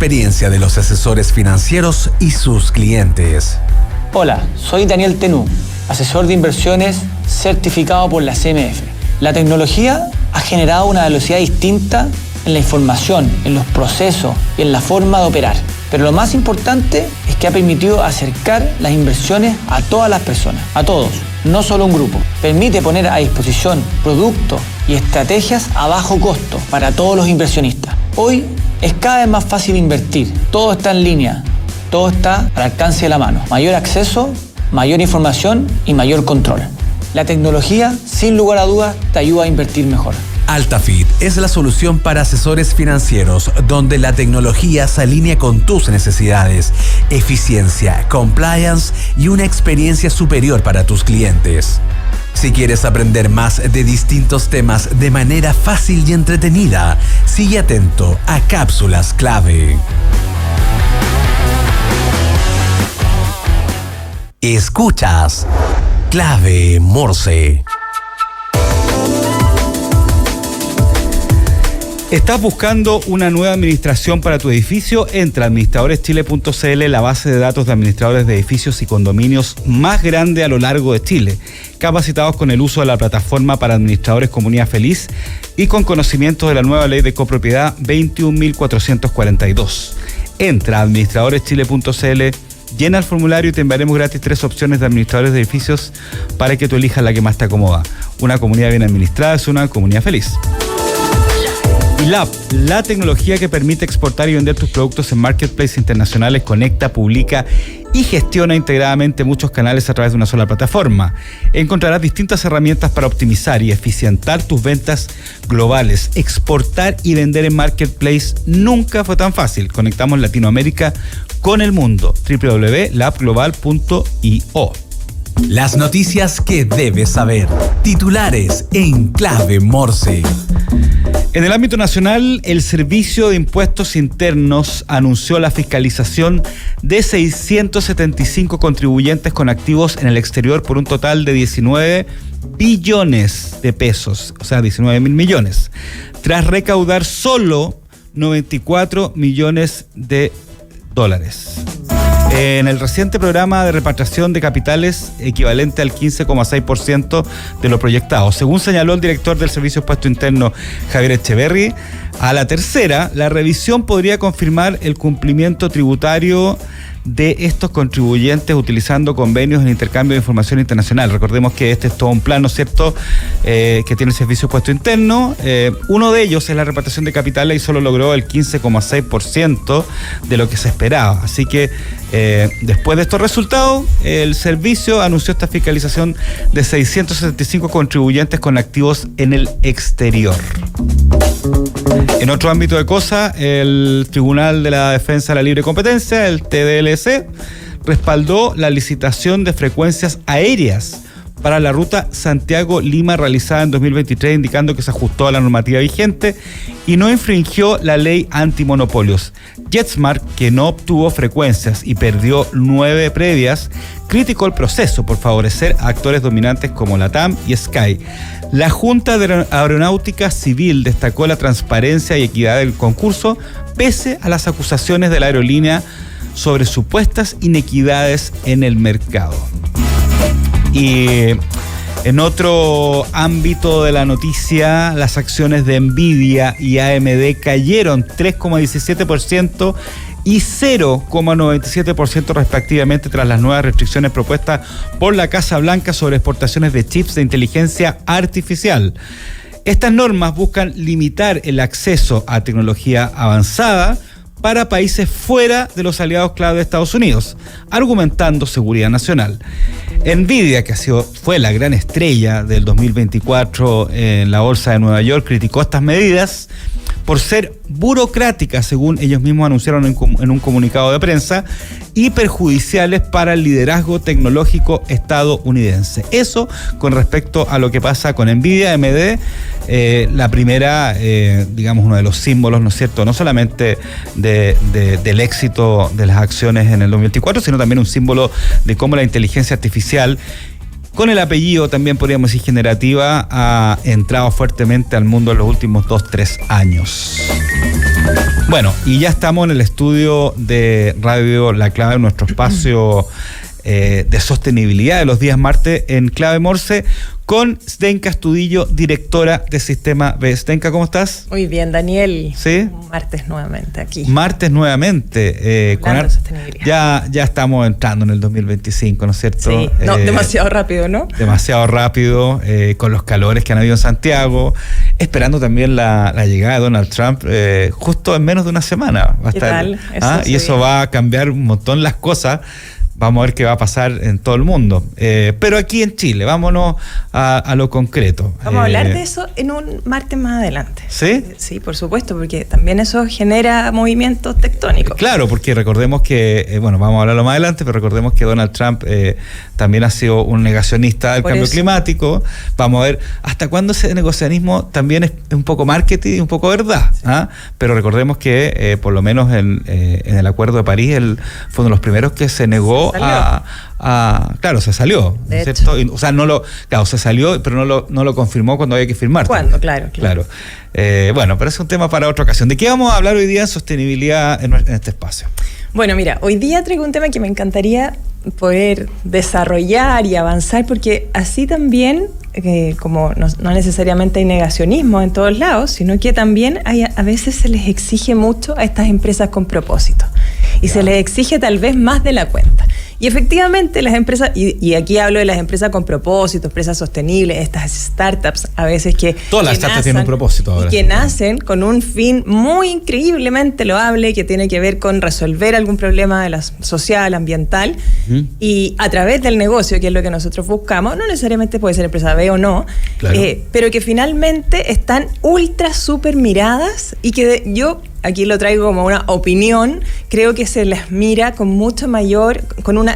experiencia de los asesores financieros y sus clientes. Hola, soy Daniel Tenú, asesor de inversiones certificado por la CMF. La tecnología ha generado una velocidad distinta en la información, en los procesos y en la forma de operar. Pero lo más importante es que ha permitido acercar las inversiones a todas las personas, a todos, no solo a un grupo. Permite poner a disposición productos y estrategias a bajo costo para todos los inversionistas. Hoy es cada vez más fácil invertir, todo está en línea, todo está al alcance de la mano. Mayor acceso, mayor información y mayor control. La tecnología, sin lugar a dudas, te ayuda a invertir mejor. Altafit es la solución para asesores financieros donde la tecnología se alinea con tus necesidades, eficiencia, compliance y una experiencia superior para tus clientes. Si quieres aprender más de distintos temas de manera fácil y entretenida, sigue atento a Cápsulas Clave. Escuchas Clave Morse. ¿Estás buscando una nueva administración para tu edificio? Entra a administradoreschile.cl, la base de datos de administradores de edificios y condominios más grande a lo largo de Chile, capacitados con el uso de la plataforma para administradores Comunidad Feliz y con conocimientos de la nueva ley de copropiedad 21.442. Entra a administradoreschile.cl, llena el formulario y te enviaremos gratis 3 opciones de administradores de edificios para que tú elijas la que más te acomoda. Una comunidad bien administrada es una comunidad feliz. ILAP, la tecnología que permite exportar y vender tus productos en marketplaces internacionales, conecta, publica y gestiona integradamente muchos canales a través de una sola plataforma. Encontrarás distintas herramientas para optimizar y eficientar tus ventas globales. Exportar y vender en marketplace nunca fue tan fácil. Conectamos Latinoamérica con el mundo. www.lapglobal.io. Las noticias que debes saber. Titulares en Clave Morse. En el ámbito nacional, el Servicio de Impuestos Internos anunció la fiscalización de 675 contribuyentes con activos en el exterior por un total de 19 billones de pesos, o sea, 19.000 millones, tras recaudar solo 94 millones de dólares. En el reciente programa de repatriación de capitales equivalente al 15,6% de lo proyectado. Según señaló el director del Servicio de Impuesto Interno, Javier Echeverry, a la tercera, la revisión podría confirmar el cumplimiento tributario de estos contribuyentes utilizando convenios en intercambio de información internacional. Recordemos que este es todo un plan, ¿no es cierto?, que tiene el Servicio de Impuesto Interno. Uno de ellos es la repatriación de capitales y solo logró el 15,6% de lo que se esperaba. Así que después de estos resultados, el servicio anunció esta fiscalización de 675 contribuyentes con activos en el exterior. En otro ámbito de cosas, el Tribunal de la Defensa de la Libre Competencia, el TDLC, respaldó la licitación de frecuencias aéreas para la ruta Santiago-Lima realizada en 2023, indicando que se ajustó a la normativa vigente y no infringió la ley antimonopolios. JetSmart, que no obtuvo frecuencias y perdió 9 previas, criticó el proceso por favorecer a actores dominantes como LATAM y Sky. La Junta de Aeronáutica Civil destacó la transparencia y equidad del concurso, pese a las acusaciones de la aerolínea sobre supuestas inequidades en el mercado. Y en otro ámbito de la noticia, las acciones de Nvidia y AMD cayeron 3,17% y 0,97% respectivamente tras las nuevas restricciones propuestas por la Casa Blanca sobre exportaciones de chips de inteligencia artificial. Estas normas buscan limitar el acceso a tecnología avanzada para países fuera de los aliados clave de Estados Unidos, argumentando seguridad nacional. Nvidia, que fue la gran estrella del 2024 en la bolsa de Nueva York, criticó estas medidas por ser burocráticas, según ellos mismos anunciaron en un comunicado de prensa, y perjudiciales para el liderazgo tecnológico estadounidense. Eso con respecto a lo que pasa con Nvidia, AMD, la primera, digamos, uno de los símbolos, ¿no es cierto?, no solamente del éxito de las acciones en el 2024, sino también un símbolo de cómo la inteligencia artificial, con el apellido también podríamos decir generativa, ha entrado fuertemente al mundo en los últimos 2-3 años. Bueno, y ya estamos en el estudio de Radio La Clave, en nuestro espacio de sostenibilidad de los días martes en Clave Morse, con Zdenka Astudillo, directora de Sistema B. Zdenka, ¿cómo estás? Muy bien, Daniel. ¿Sí? Martes nuevamente aquí. Martes nuevamente. Ya estamos entrando en el 2025, ¿no es cierto? Sí, demasiado rápido, ¿no? Demasiado rápido, con los calores que han habido en Santiago, esperando también la llegada de Donald Trump justo en menos de una semana. Va a estar, y eso va a cambiar un montón las cosas. Vamos a ver qué va a pasar en todo el mundo. Pero aquí en Chile, vámonos a lo concreto. Vamos a hablar de eso en un martes más adelante. ¿Sí? Sí, por supuesto, porque también eso genera movimientos tectónicos. Claro, porque recordemos que, vamos a hablarlo más adelante, pero recordemos que Donald Trump también ha sido un negacionista del cambio climático. Vamos a ver hasta cuándo ese negacionismo también es un poco marketing y un poco verdad. Sí. Pero recordemos que por lo menos en el Acuerdo de París él fue uno de los primeros que se negó claro, se salió, ¿cierto? O sea, se salió, pero no lo confirmó cuando había que firmar. ¿Cuándo? Claro. Pero es un tema para otra ocasión. ¿De qué vamos a hablar hoy día en sostenibilidad en este espacio? Bueno, mira, hoy día traigo un tema que me encantaría poder desarrollar y avanzar, porque así también, como no necesariamente hay negacionismo en todos lados, sino que también a veces se les exige mucho a estas empresas con propósito. Y se les exige tal vez más de la cuenta. Y efectivamente las empresas, y aquí hablo de las empresas con propósito, empresas sostenibles, estas startups a veces todas las startups tienen un propósito ahora. Y que nacen con un fin muy increíblemente loable, que tiene que ver con resolver algún problema de la social, ambiental, y a través del negocio, que es lo que nosotros buscamos, no necesariamente puede ser empresa B o no, claro. Pero que finalmente están ultra súper miradas, y que yo aquí lo traigo como una opinión, creo que se las mira con mucho mayor,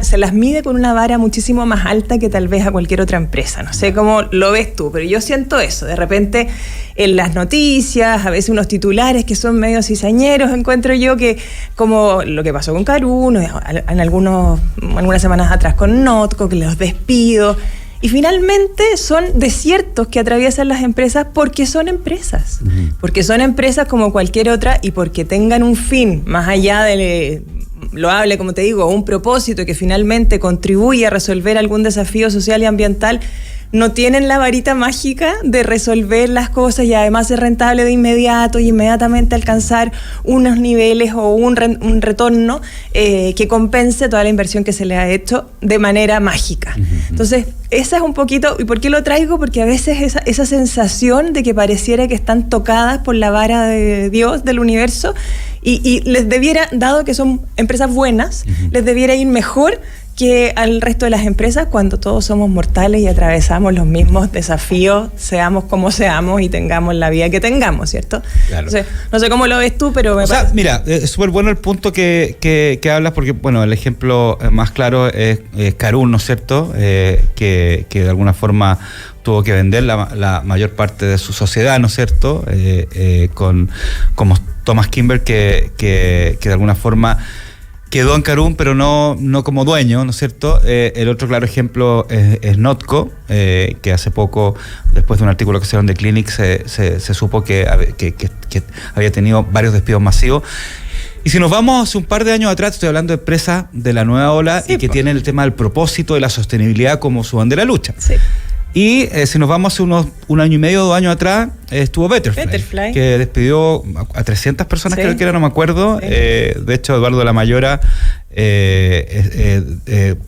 se las mide con una vara muchísimo más alta que tal vez a cualquier otra empresa. No sé cómo lo ves tú, pero yo siento eso. De repente en las noticias, a veces unos titulares que son medio cizañeros, encuentro yo, que como lo que pasó con Carún, en algunas semanas atrás con Notco, que los despidos. Y finalmente son desiertos que atraviesan las empresas porque son empresas. Porque son empresas como cualquier otra, y porque tengan un fin más allá de loable, como te digo, un propósito que finalmente contribuye a resolver algún desafío social y ambiental. No tienen la varita mágica de resolver las cosas y además ser rentable de inmediato y inmediatamente alcanzar unos niveles o un retorno que compense toda la inversión que se le ha hecho de manera mágica. Entonces, esa es un poquito. ¿Y por qué lo traigo? Porque a veces esa sensación de que pareciera que están tocadas por la vara de Dios, del universo, y les debiera, dado que son empresas buenas, les debiera ir mejor que al resto de las empresas, cuando todos somos mortales y atravesamos los mismos desafíos, seamos como seamos y tengamos la vida que tengamos, ¿cierto? Claro. Entonces, no sé cómo lo ves tú, pero me parece. Mira, es súper bueno el punto que hablas, porque, el ejemplo más claro es Carún, ¿no es cierto? Que de alguna forma tuvo que vender la mayor parte de su sociedad, ¿no es cierto? Como Thomas Kimber, que de alguna forma quedó en Carún, pero no como dueño, ¿no es cierto? El otro claro ejemplo es Notco, que hace poco, después de un artículo que se hicieron de Clinic, se supo que había tenido varios despidos masivos. Y si nos vamos hace un par de años atrás, estoy hablando de empresas de la nueva ola, sí, y que tienen el tema del propósito de la sostenibilidad como su bandera lucha. Sí. Y si nos vamos hace un año y medio, 2 años atrás, estuvo Betterfly, que despidió a 300 personas, creo que era, no me acuerdo. Sí. De hecho, Eduardo de la Mayora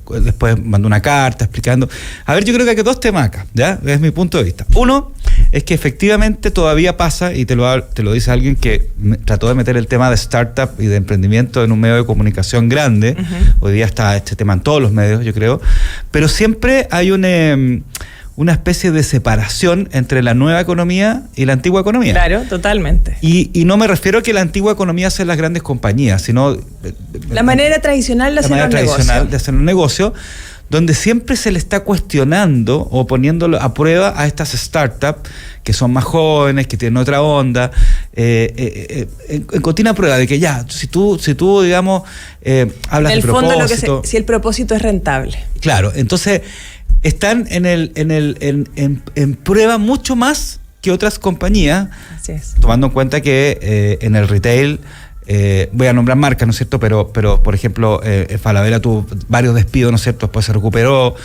después mandó una carta explicando. A ver, yo creo que hay 2 temas acá, ¿ya? Es mi punto de vista. Uno es que efectivamente todavía pasa, y te lo dice alguien que trató de meter el tema de startup y de emprendimiento en un medio de comunicación grande. Hoy día está este tema en todos los medios, yo creo. Pero siempre hay una especie de separación entre la nueva economía y la antigua economía. Claro, totalmente. Y no me refiero a que la antigua economía sea las grandes compañías, sino la manera tradicional de hacer un negocio, donde siempre se le está cuestionando o poniéndolo a prueba a estas startups que son más jóvenes, que tienen otra onda, en continua prueba de que ya, si tú digamos, hablas de propósito. En el fondo, si el propósito es rentable. Claro, entonces están en prueba mucho más que otras compañías, tomando en cuenta que en el retail voy a nombrar marcas, ¿no es cierto? Pero por ejemplo, Falabella tuvo varios despidos, ¿no es cierto? Después se recuperó.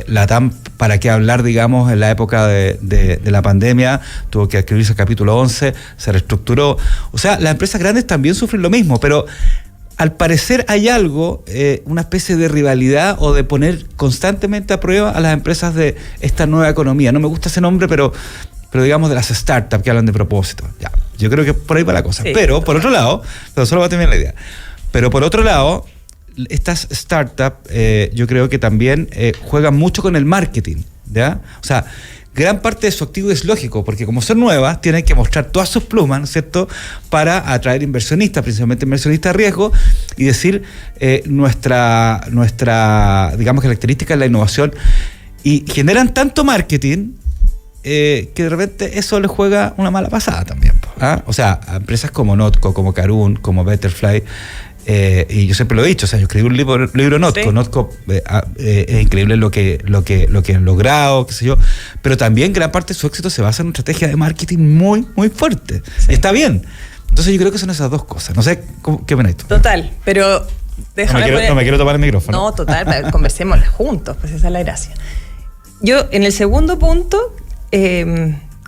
Latam, para qué hablar, digamos, en la época de la pandemia, tuvo que adquirirse el capítulo 11, se reestructuró. O sea, las empresas grandes también sufren lo mismo, pero al parecer hay algo, una especie de rivalidad o de poner constantemente a prueba a las empresas de esta nueva economía. No me gusta ese nombre, pero digamos de las startups que hablan de propósito. Ya, yo creo que por ahí va la cosa. Sí, pero por otro lado, pero solo va a terminar la idea. Pero por otro lado, estas startups yo creo que también juegan mucho con el marketing, ¿ya? O sea, gran parte de su activo es lógico, porque como son nuevas, tienen que mostrar todas sus plumas, ¿no es cierto?, para atraer inversionistas, principalmente inversionistas de riesgo, y decir nuestra digamos, característica es la innovación, y generan tanto marketing que de repente eso les juega una mala pasada también, ¿ah? O sea, a empresas como Notco, como Caroon, como Betterfly, y yo siempre lo he dicho, o sea, yo escribí un libro Notco. Sí. Notco es increíble lo que han logrado, qué sé yo, pero también gran parte de su éxito se basa en una estrategia de marketing muy, muy fuerte. Sí. Está bien. Entonces yo creo que son esas dos cosas. No sé, ¿qué opinas tú? Total, pero déjame no me quiero tomar el micrófono. No, total, conversemos juntos, pues esa es la gracia. Yo, en el segundo punto,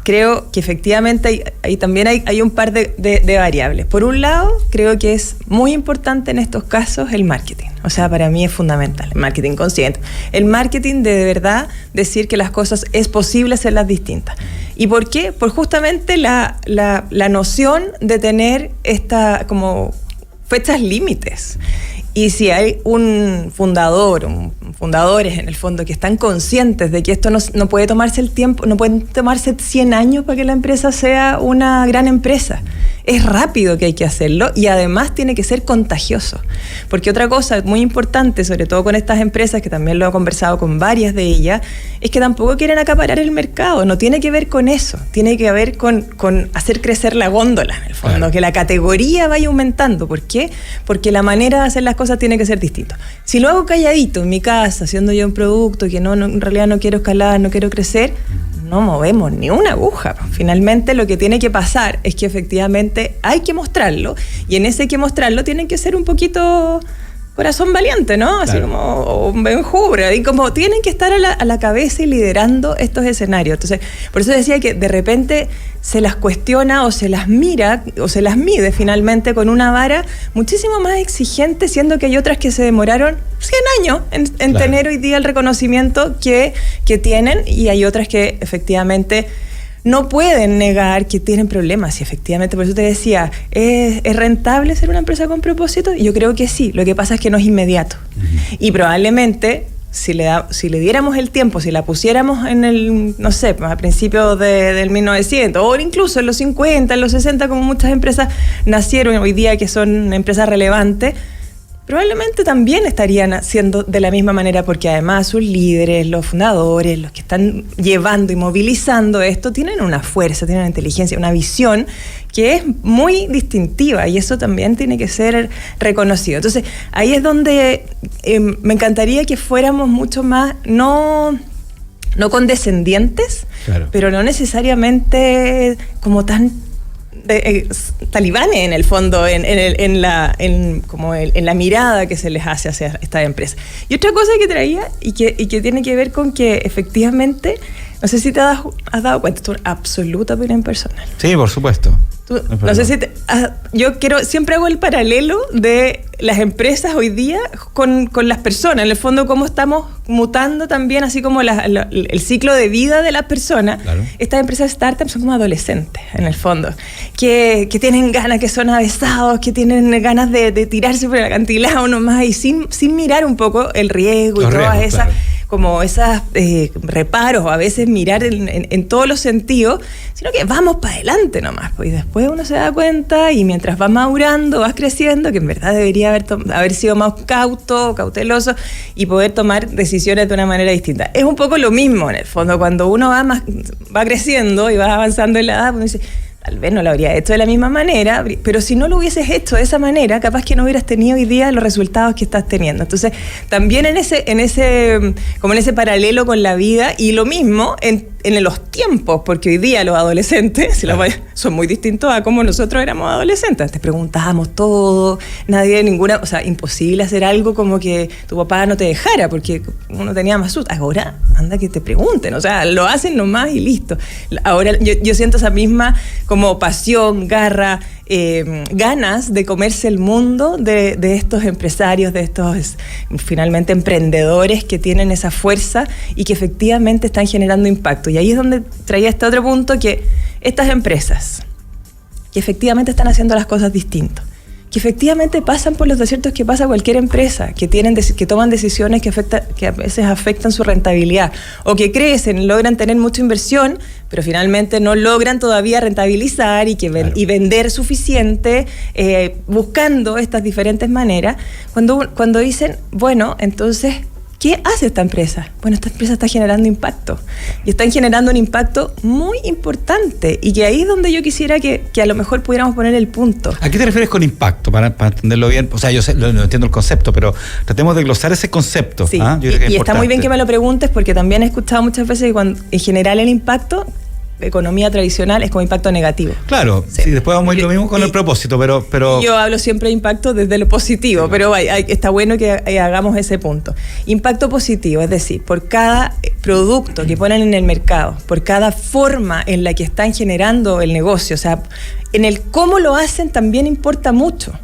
creo que efectivamente también hay un par de variables. Por un lado, creo que es muy importante en estos casos el marketing. O sea, para mí es fundamental, el marketing consciente. El marketing de verdad decir que las cosas es posible hacerlas distintas. ¿Y por qué? Por justamente la noción de tener como fechas límites. Y si hay un fundadores en el fondo que están conscientes de que esto no puede tomarse el tiempo, no pueden tomarse 100 años para que la empresa sea una gran empresa. Es rápido que hay que hacerlo y además tiene que ser contagioso. Porque otra cosa muy importante, sobre todo con estas empresas, que también lo he conversado con varias de ellas, es que tampoco quieren acaparar el mercado. No tiene que ver con eso. Tiene que ver con hacer crecer la góndola, en el fondo. Claro. Que la categoría vaya aumentando. ¿Por qué? Porque la manera de hacer las cosas tiene que ser distinta. Si lo hago calladito en mi casa, haciendo yo un producto que en realidad no quiero escalar, no quiero crecer, no movemos ni una aguja. Finalmente lo que tiene que pasar es que efectivamente hay que mostrarlo, y en ese hay que mostrarlo tienen que ser un poquito corazón valiente, ¿no? Así, claro, como un benjure, y como tienen que estar a la cabeza y liderando estos escenarios. Entonces, por eso decía que de repente se las cuestiona o se las mira o se las mide finalmente con una vara muchísimo más exigente, siendo que hay otras que se demoraron 100 años en claro, tener hoy día el reconocimiento que tienen, y hay otras que efectivamente no pueden negar que tienen problemas. Y efectivamente, por eso te decía, ¿es rentable ser una empresa con propósito? Yo creo que sí, lo que pasa es que no es inmediato. Uh-huh. Y probablemente si le diéramos el tiempo, si la pusiéramos en el, no sé, a principios del 1900, o incluso en los 50, en los 60, como muchas empresas nacieron hoy día que son empresas relevantes, probablemente también estarían haciendo de la misma manera, porque además sus líderes, los fundadores, los que están llevando y movilizando esto, tienen una fuerza, tienen una inteligencia, una visión que es muy distintiva, y eso también tiene que ser reconocido. Entonces, ahí es donde me encantaría que fuéramos mucho más, no condescendientes, claro, pero no necesariamente como tan talibanes en el fondo, en la mirada que se les hace hacia esta empresa. Y otra cosa que traía y que tiene que ver con que efectivamente, no sé si te has dado cuenta, esto es absoluta opinión personal. Sí, por supuesto. No sé si yo siempre hago el paralelo de las empresas hoy día con las personas, en el fondo cómo estamos mutando también, así como el ciclo de vida de las personas. Claro. Estas empresas startups son como adolescentes, en el fondo, que tienen ganas, que son avesados, que tienen ganas de tirarse por el acantilado nomás, y sin mirar un poco el riesgo y todas esas, claro, como esas reparos, o a veces mirar en todos los sentidos, sino que vamos para adelante nomás, pues, y después uno se da cuenta, y mientras vas madurando, vas creciendo, que en verdad debería haber sido más cauteloso, y poder tomar decisiones de una manera distinta. Es un poco lo mismo en el fondo, cuando uno va creciendo y va avanzando en la edad, uno dice, Tal vez no lo habría hecho de la misma manera, pero si no lo hubieses hecho de esa manera, capaz que no hubieras tenido hoy día los resultados que estás teniendo. Entonces, también en ese paralelo con la vida, y lo mismo en los tiempos, porque hoy día los adolescentes son muy distintos a como nosotros éramos adolescentes. Te preguntábamos todo, o sea, imposible hacer algo como que tu papá no te dejara, porque uno tenía más susto. Ahora, anda que te pregunten, o sea, lo hacen nomás y listo. Ahora yo siento esa misma como pasión, garra, ganas de comerse el mundo de estos empresarios, de estos finalmente emprendedores que tienen esa fuerza y que efectivamente están generando impacto. Y ahí es donde traía este otro punto, que estas empresas que efectivamente están haciendo las cosas distintas, que efectivamente pasan por los desiertos que pasa cualquier empresa, que toman decisiones que a veces afectan su rentabilidad, o que crecen, logran tener mucha inversión, pero finalmente no logran todavía rentabilizar y vender suficiente, buscando estas diferentes maneras. Cuando dicen, bueno, entonces, ¿qué hace esta empresa? Bueno, esta empresa está generando impacto, y están generando un impacto muy importante, y que ahí es donde yo quisiera que a lo mejor pudiéramos poner el punto. ¿A qué te refieres con impacto? Para entenderlo bien, o sea, yo no entiendo el concepto, pero tratemos de glosar ese concepto. Sí, yo creo que y está muy bien que me lo preguntes, porque también he escuchado muchas veces que en general el impacto, economía tradicional, es como impacto negativo. Claro, sí, después vamos a ir lo mismo con el propósito, pero... Yo hablo siempre de impacto desde lo positivo, sí, pero está bueno que hagamos ese punto. Impacto positivo, es decir, por cada producto que ponen en el mercado, por cada forma en la que están generando el negocio, o sea, en el cómo lo hacen también importa mucho,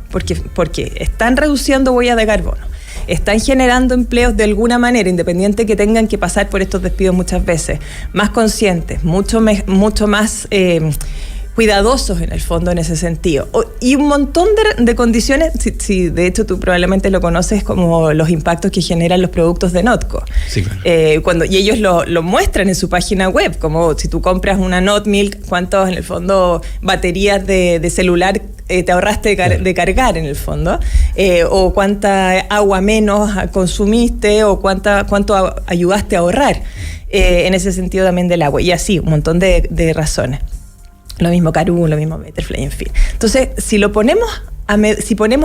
porque están reduciendo huella de carbono, están generando empleos de alguna manera, independiente que tengan que pasar por estos despidos muchas veces, más conscientes, mucho más cuidadosos en el fondo en ese sentido. Y un montón de condiciones, si de hecho tú probablemente lo conoces como los impactos que generan los productos de Notco. Sí, claro. Y ellos lo muestran en su página web, como si tú compras una Notmilk, cuántos en el fondo baterías de celular te ahorraste de cargar en el fondo, o cuánta agua menos consumiste, o cuánto ayudaste a ahorrar, en ese sentido también del agua, y así, un montón de razones. Lo mismo Carú, lo mismo Betterfly, en fin. Entonces, si ponemos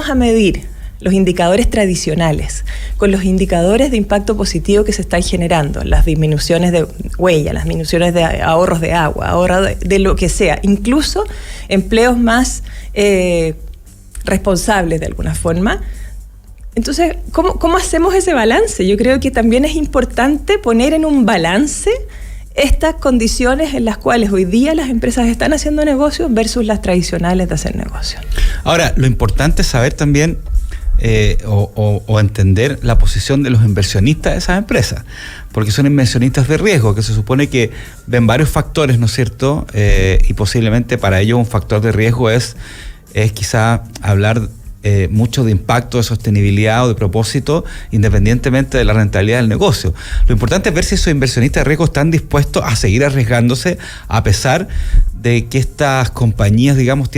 a medir los indicadores tradicionales con los indicadores de impacto positivo que se están generando, las disminuciones de huella, las disminuciones de ahorros de agua, ahorro de lo que sea, incluso empleos más responsables de alguna forma. Entonces, ¿cómo hacemos ese balance? Yo creo que también es importante poner en un balance estas condiciones en las cuales hoy día las empresas están haciendo negocios versus las tradicionales de hacer negocios. Ahora, lo importante es saber también o entender la posición de los inversionistas de esas empresas, porque son inversionistas de riesgo, que se supone que ven varios factores, ¿no es cierto? Y posiblemente para ellos un factor de riesgo es quizá hablar mucho de impacto, de sostenibilidad o de propósito, independientemente de la rentabilidad del negocio. Lo importante es ver si esos inversionistas de riesgo están dispuestos a seguir arriesgándose a pesar de que estas compañías, digamos,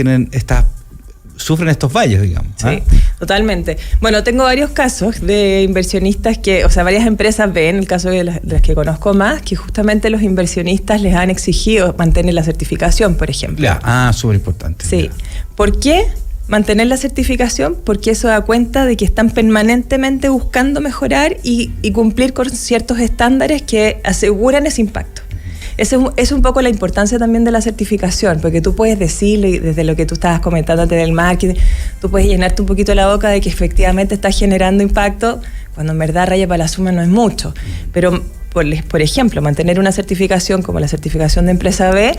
sufren estos valles, digamos. Sí, totalmente. Bueno, tengo varios casos de inversionistas varias empresas ven, el caso de las que conozco más, que justamente los inversionistas les han exigido mantener la certificación, por ejemplo. Súper importante. Sí. ¿Por qué mantener la certificación? Porque eso da cuenta de que están permanentemente buscando mejorar y cumplir con ciertos estándares que aseguran ese impacto. Esa es un poco la importancia también de la certificación, porque tú puedes decirle, desde lo que tú estabas comentando antes del marketing, tú puedes llenarte un poquito la boca de que efectivamente estás generando impacto, cuando en verdad raya para la suma no es mucho. Pero, por ejemplo, mantener una certificación como la certificación de empresa B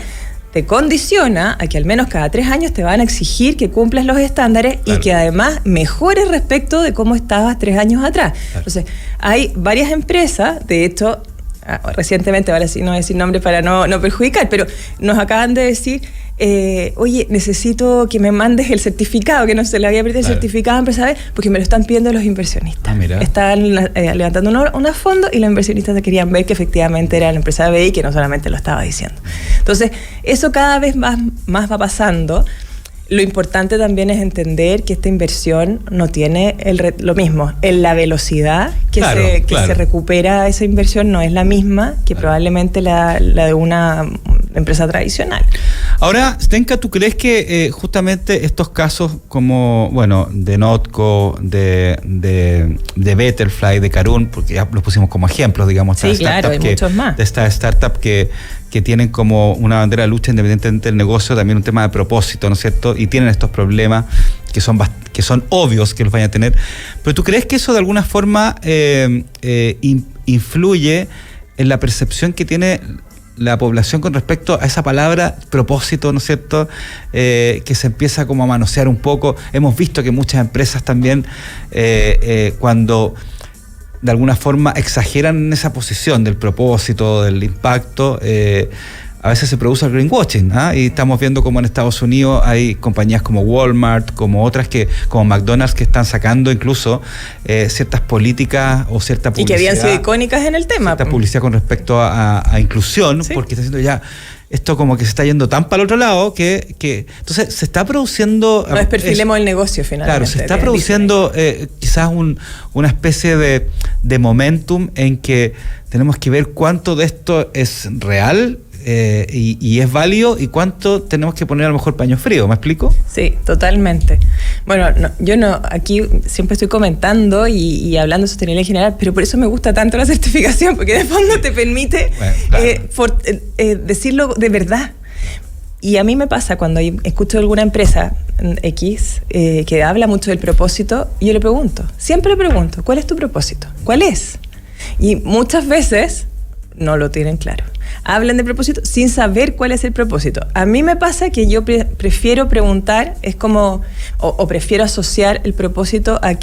te condiciona a que al menos cada 3 años te van a exigir que cumplas los estándares, claro, y que además mejores respecto de cómo estabas 3 años atrás. Claro. Entonces, hay varias empresas, de hecho, recientemente, ahora sí no voy a decir nombre para no perjudicar, pero nos acaban de decir, oye, necesito que me mandes el certificado, que no se le había perdido, claro, el certificado de empresa B, porque me lo están pidiendo los inversionistas. Estaban levantando unos fondos y los inversionistas querían ver que efectivamente era la empresa B y que no solamente lo estaba diciendo. Entonces, eso cada vez más va pasando. Lo importante también es entender que esta inversión no tiene lo mismo. La velocidad que se recupera esa inversión no es la misma que probablemente la de empresa tradicional. Ahora, Zdenka, ¿tú crees que justamente estos casos como, bueno, de Notco, de Betterfly, de Karun, porque ya los pusimos como ejemplos, digamos, sí, claro, hay muchos más. De estas startups que tienen como una bandera de lucha independientemente del negocio, también un tema de propósito, ¿no es cierto? Y tienen estos problemas que son obvios que los vayan a tener. Pero ¿tú crees que eso de alguna forma influye en la percepción que tiene la población con respecto a esa palabra propósito, ¿no es cierto? Que se empieza como a manosear un poco. Hemos visto que muchas empresas también cuando de alguna forma exageran en esa posición del propósito, del impacto, a veces se produce el greenwashing, y estamos viendo como en Estados Unidos hay compañías como Walmart, como otras como McDonald's, que están sacando incluso ciertas políticas o cierta publicidad. Y que habían sido icónicas en el tema. Cierta publicidad con respecto a inclusión, sí. Porque está haciendo ya esto como que se está yendo tan para el otro lado que entonces se está produciendo... No desperfilemos el negocio finalmente. Claro, se está produciendo quizás una especie de momentum en que tenemos que ver cuánto de esto es real y es válido y cuánto tenemos que poner a lo mejor paño frío, ¿me explico? Sí, totalmente. Bueno, yo aquí siempre estoy comentando y hablando de sostenibilidad en general, pero por eso me gusta tanto la certificación, porque de fondo te permite decirlo de verdad. Y a mí me pasa cuando escucho alguna empresa X que habla mucho del propósito, yo siempre le pregunto, ¿cuál es tu propósito? ¿Cuál es? Y muchas veces no lo tienen claro. Hablan de propósito sin saber cuál es el propósito. A mí me pasa que yo prefiero preguntar, es como, o prefiero asociar el propósito a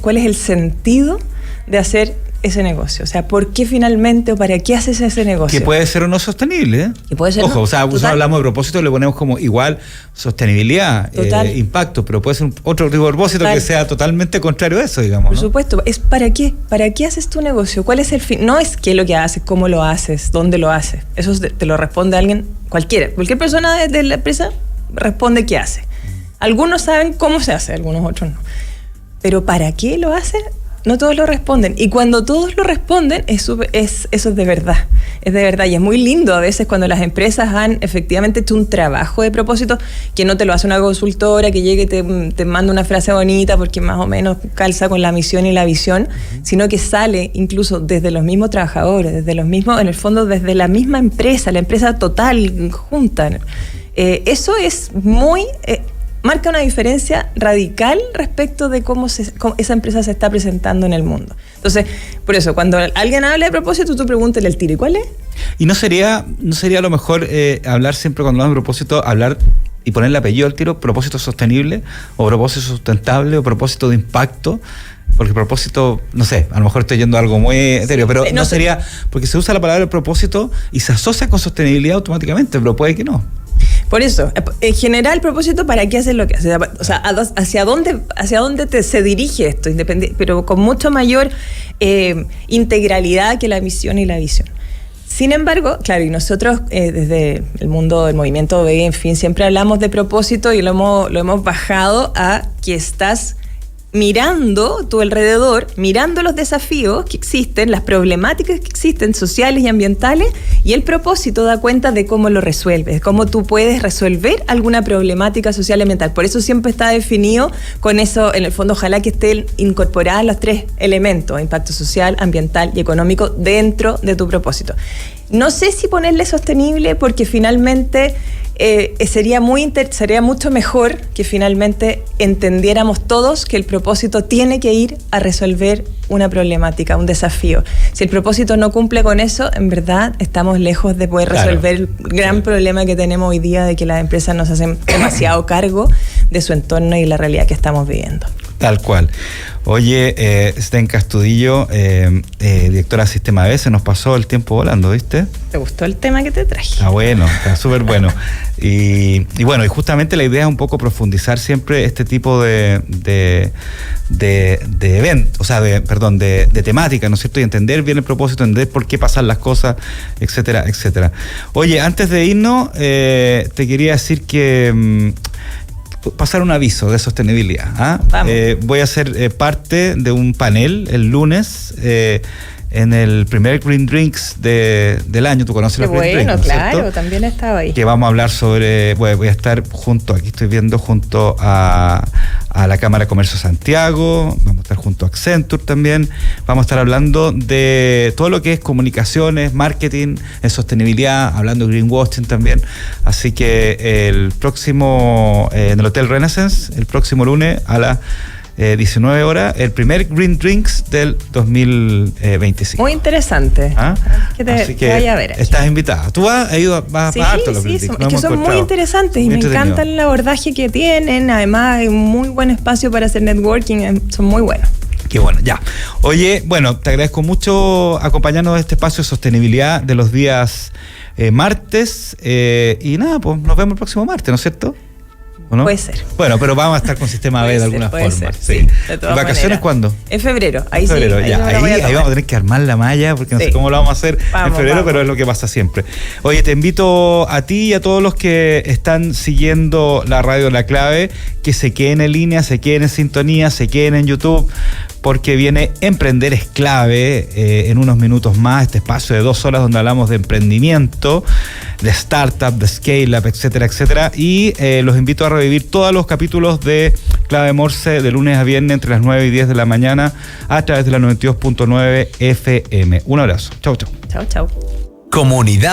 cuál es el sentido de hacer ese negocio. O sea, ¿por qué finalmente o para qué haces ese negocio? Que puede ser o no sostenible, ¿eh? Que puede ser. Ojo, no, o sea, hablamos de propósito, le ponemos como igual sostenibilidad, impacto, pero puede ser otro tipo de propósito que sea totalmente contrario a eso, digamos. Por supuesto, es ¿para qué? ¿Para qué haces tu negocio? ¿Cuál es el fin? No es qué es lo que haces, cómo lo haces, dónde lo haces. Eso te lo responde alguien, cualquier persona de la empresa responde qué hace. Algunos saben cómo se hace, algunos otros no. Pero ¿para qué lo hacen? No todos lo responden. Y cuando todos lo responden, eso es de verdad. Es de verdad. Y es muy lindo a veces cuando las empresas han efectivamente hecho un trabajo de propósito, que no te lo hace una consultora, que llegue y te manda una frase bonita porque más o menos calza con la misión y la visión, sino que sale incluso desde los mismos trabajadores, desde los mismos, en el fondo, desde la misma empresa, la empresa total, junta. Eso es muy... marca una diferencia radical respecto de cómo esa empresa se está presentando en el mundo. Entonces, por eso, cuando alguien habla de propósito, tú pregúntale el tiro, ¿y cuál es? Y no sería a lo mejor hablar siempre cuando hablamos de propósito, hablar y ponerle apellido al tiro, propósito sostenible, o propósito sustentable, o propósito de impacto, porque propósito, no sé, a lo mejor estoy yendo a algo muy etéreo, pero no sería, porque se usa la palabra propósito y se asocia con sostenibilidad automáticamente, pero puede que no. Por eso, en general, propósito, ¿para qué haces lo que haces? O sea, ¿hacia dónde se dirige esto? Pero con mucho mayor integralidad que la misión y la visión. Sin embargo, claro, y nosotros desde el mundo del movimiento B, en fin, siempre hablamos de propósito y lo hemos bajado a que estás mirando tu alrededor, mirando los desafíos que existen, las problemáticas que existen sociales y ambientales, y el propósito da cuenta de cómo lo resuelves, cómo tú puedes resolver alguna problemática social y ambiental. Por eso siempre está definido con eso, en el fondo, ojalá que estén incorporados los tres elementos: impacto social, ambiental y económico dentro de tu propósito. No sé si ponerle sostenible, porque finalmente sería mucho mejor que finalmente entendiéramos todos que el propósito tiene que ir a resolver una problemática, un desafío. Si el propósito no cumple con eso, en verdad estamos lejos de poder resolver el gran problema que tenemos hoy día de que las empresas nos hacen demasiado cargo de su entorno y la realidad que estamos viviendo. Tal cual. Oye, Zdenka Astudillo, directora de Sistema B, se nos pasó el tiempo volando, ¿viste? ¿Te gustó el tema que te traje? Está bueno, está súper bueno. Y bueno, y justamente la idea es un poco profundizar siempre este tipo de eventos, o sea, de temática, ¿no es cierto? Y entender bien el propósito, entender por qué pasan las cosas, etcétera, etcétera. Oye, antes de irnos, te quería decir que... pasar un aviso de sostenibilidad. Voy a ser parte de un panel el lunes en el primer Green Drinks del año. Tú conoces los Green Drinks, ¿no es claro, cierto? también estaba ahí. Que vamos a hablar sobre, voy a estar aquí estoy viendo junto a la Cámara de Comercio Santiago, vamos a estar junto a Accenture también, vamos a estar hablando de todo lo que es comunicaciones, marketing, en sostenibilidad, hablando de greenwashing también. Así que el próximo, en el Hotel Renaissance, el próximo lunes a las 19 horas, el primer Green Drinks del 2025. Muy interesante. Así que vaya a ver. Estás invitada. Tú vas a harto los Green Drinks. Es que son muy interesantes y me encantan el abordaje que tienen. Además, hay un muy buen espacio para hacer networking. Son muy buenos. Qué bueno, ya. Oye, bueno, te agradezco mucho acompañarnos en este espacio de sostenibilidad de los días martes. Y nada, pues nos vemos el próximo martes, ¿no es cierto? ¿No? Puede ser. Bueno, pero vamos a estar con sistema B de alguna forma. Sí, de todas ¿Vacaciones maneras. ¿Cuándo? En febrero. Ahí febrero, sí. Ahí vamos a tener que armar la malla porque no sé cómo lo vamos a hacer en febrero, pero es lo que pasa siempre. Oye, te invito a ti y a todos los que están siguiendo la radio La Clave que se queden en línea, se queden en sintonía, se queden en YouTube, porque viene Emprender es Clave en unos minutos más, este espacio de 2 horas donde hablamos de emprendimiento, de startup, de scale-up, etcétera, etcétera. Y los invito a revivir todos los capítulos de Clave Morse de lunes a viernes entre las 9 y 10 de la mañana a través de la 92.9 FM. Un abrazo. Chau, chau. Chau, chau. Comunidad